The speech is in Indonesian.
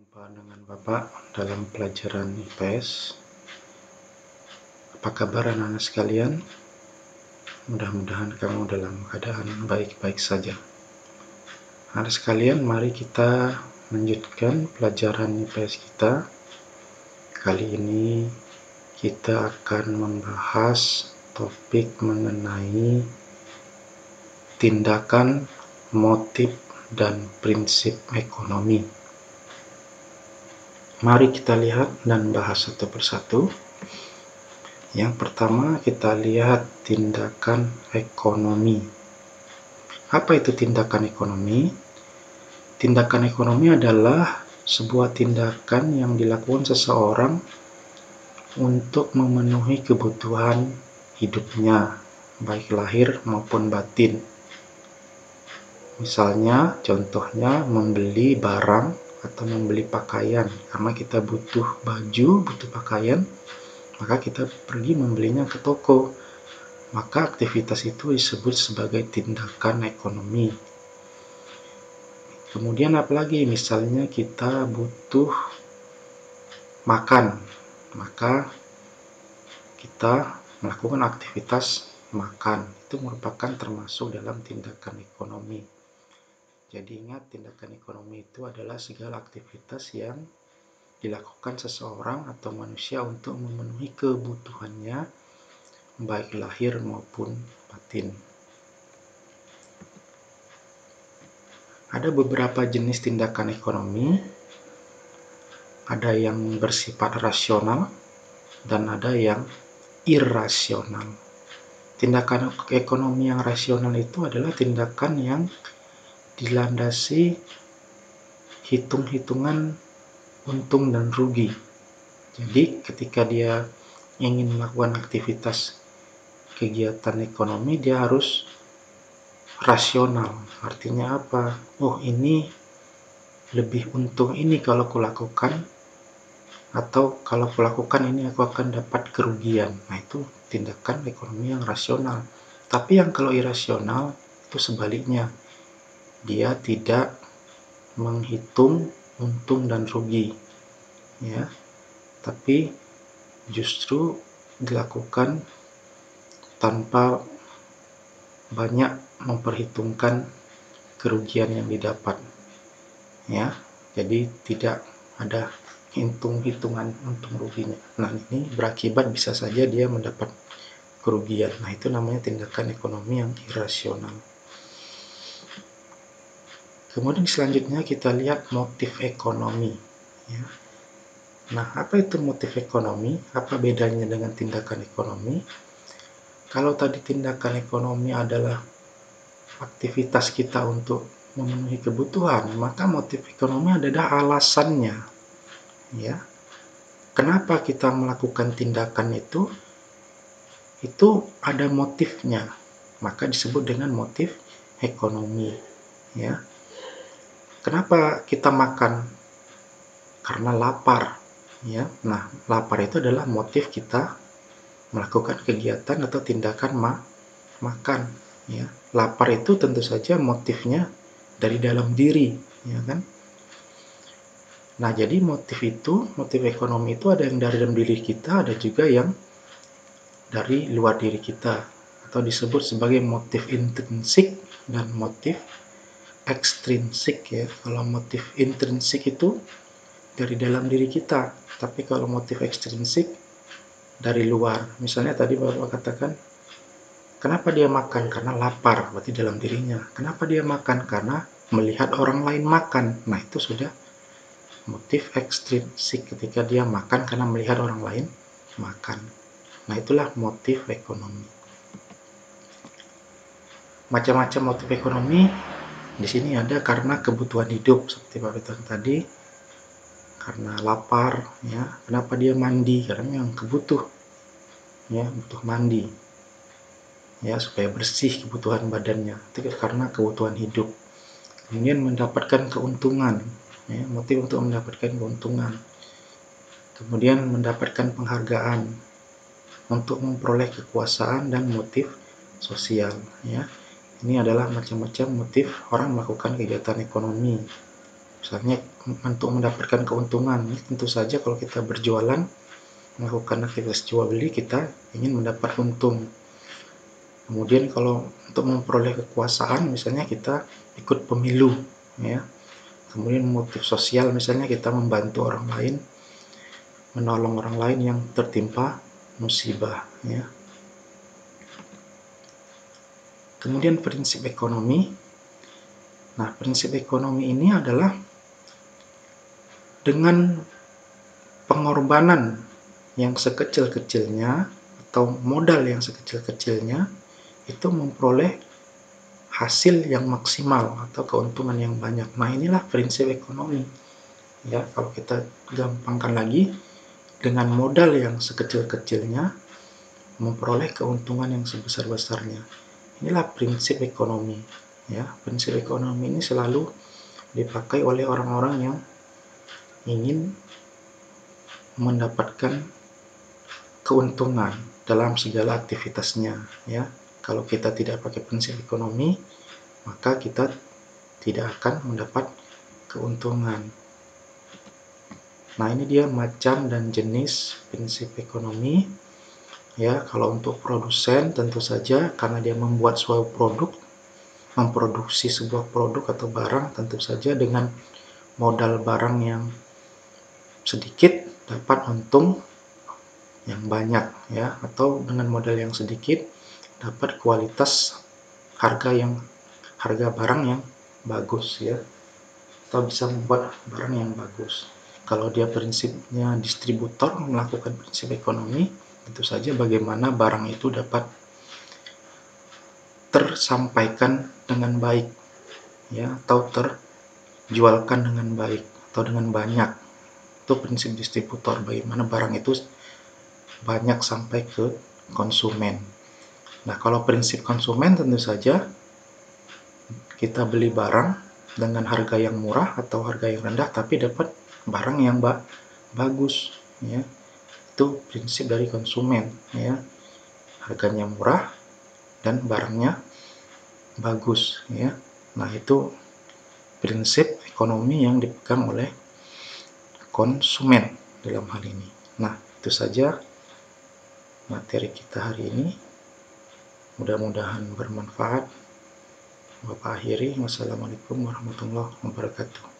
Jumpa dengan Bapak dalam pelajaran IPS. Apa kabar anak-anak sekalian? Mudah-mudahan kamu dalam keadaan baik-baik saja. Anak sekalian, mari kita lanjutkan pelajaran IPS kita. Kali ini kita akan membahas topik mengenai tindakan, motif, dan prinsip ekonomi. Mari kita lihat dan bahas satu persatu. Yang pertama, kita lihat tindakan ekonomi. Apa itu tindakan ekonomi? Tindakan ekonomi adalah sebuah tindakan yang dilakukan seseorang untuk memenuhi kebutuhan hidupnya, baik lahir maupun batin. Misalnya, contohnya membeli barang atau membeli pakaian. Karena kita butuh baju, butuh pakaian, maka kita pergi membelinya ke toko. Maka aktivitas itu disebut sebagai tindakan ekonomi. Kemudian apalagi, misalnya kita butuh makan, maka kita melakukan aktivitas makan. Itu merupakan termasuk dalam tindakan ekonomi. Jadi ingat, tindakan ekonomi itu adalah segala aktivitas yang dilakukan seseorang atau manusia untuk memenuhi kebutuhannya, baik lahir maupun batin. Ada beberapa jenis tindakan ekonomi. Ada yang bersifat rasional dan ada yang irasional. Tindakan ekonomi yang rasional itu adalah tindakan yang dilandasi hitung-hitungan untung dan rugi. Jadi ketika dia ingin melakukan aktivitas kegiatan ekonomi, dia harus rasional. Artinya apa? Oh, ini lebih untung ini kalau kulakukan, atau kalau kulakukan ini aku akan dapat kerugian. Nah, itu tindakan ekonomi yang rasional. Tapi yang kalau irasional itu sebaliknya. Dia tidak menghitung untung dan rugi, ya, tapi justru dilakukan tanpa banyak memperhitungkan kerugian yang didapat, ya. Jadi tidak ada hitung-hitungan untung ruginya. Nah, ini berakibat bisa saja dia mendapat kerugian. Nah, itu namanya tindakan ekonomi yang irasional. Kemudian selanjutnya kita lihat motif ekonomi, ya. Nah, apa itu motif ekonomi? Apa bedanya dengan tindakan ekonomi? Kalau tadi tindakan ekonomi adalah aktivitas kita untuk memenuhi kebutuhan, maka motif ekonomi adalah alasannya, ya. Kenapa kita melakukan tindakan itu? Itu ada motifnya, maka disebut dengan motif ekonomi, ya. Kenapa kita makan? Karena lapar, ya. Nah, lapar itu adalah motif kita melakukan kegiatan atau tindakan makan, ya. Lapar itu tentu saja motifnya dari dalam diri, ya kan? Nah, jadi motif ekonomi itu ada yang dari dalam diri kita, ada juga yang dari luar diri kita, atau disebut sebagai motif intrinsik dan motif ekstrinsik, ya. Kalau motif intrinsik itu dari dalam diri kita, tapi kalau motif ekstrinsik dari luar. Misalnya tadi Bapak katakan, kenapa dia makan? Karena lapar, berarti dalam dirinya. Kenapa dia makan? Karena melihat orang lain makan. Nah, itu sudah motif ekstrinsik, ketika dia makan karena melihat orang lain makan. Nah, itulah motif ekonomi. Macam-macam motif ekonomi di sini ada karena kebutuhan hidup, seperti Bapak bilang tadi, karena lapar, ya. Kenapa dia mandi? Karena yang kebutuh, ya, butuh mandi, ya, supaya bersih kebutuhan badannya. Itu karena kebutuhan hidup. Kemudian mendapatkan keuntungan, ya, motif untuk mendapatkan keuntungan. Kemudian mendapatkan penghargaan, untuk memperoleh kekuasaan, dan motif sosial, ya. Ini adalah macam-macam motif orang melakukan kegiatan ekonomi. Misalnya untuk mendapatkan keuntungan, tentu saja kalau kita berjualan, melakukan aktivitas jual beli, kita ingin mendapat untung. Kemudian kalau untuk memperoleh kekuasaan, misalnya kita ikut pemilu, ya. Kemudian motif sosial, misalnya kita membantu orang lain, menolong orang lain yang tertimpa musibah, ya. Kemudian prinsip ekonomi. Nah, prinsip ekonomi ini adalah dengan pengorbanan yang sekecil-kecilnya atau modal yang sekecil-kecilnya itu memperoleh hasil yang maksimal atau keuntungan yang banyak. Nah, inilah prinsip ekonomi. Ya, kalau kita gampangkan lagi, dengan modal yang sekecil-kecilnya memperoleh keuntungan yang sebesar-besarnya. Inilah prinsip ekonomi. Ya, prinsip ekonomi ini selalu dipakai oleh orang-orang yang ingin mendapatkan keuntungan dalam segala aktivitasnya, ya. Kalau kita tidak pakai prinsip ekonomi, maka kita tidak akan mendapat keuntungan. Nah, ini dia macam dan jenis prinsip ekonomi. Ya, kalau untuk produsen tentu saja karena dia membuat suatu produk, memproduksi sebuah produk atau barang, tentu saja dengan modal barang yang sedikit dapat untung yang banyak, ya, atau dengan modal yang sedikit dapat kualitas harga barang yang bagus, ya, atau bisa membuat barang yang bagus. Kalau dia prinsipnya distributor melakukan prinsip ekonomi, tentu saja bagaimana barang itu dapat tersampaikan dengan baik, ya, atau terjualkan dengan baik atau dengan banyak. Itu prinsip distributor, bagaimana barang itu banyak sampai ke konsumen. Nah, kalau prinsip konsumen tentu saja kita beli barang dengan harga yang murah atau harga yang rendah tapi dapat barang yang bagus, ya. Itu prinsip dari konsumen, ya. Harganya murah dan barangnya bagus, ya. Nah, itu prinsip ekonomi yang dipegang oleh konsumen dalam hal ini. Nah, itu saja materi kita hari ini. Mudah-mudahan bermanfaat. Bapak akhiri. Wassalamualaikum warahmatullahi wabarakatuh.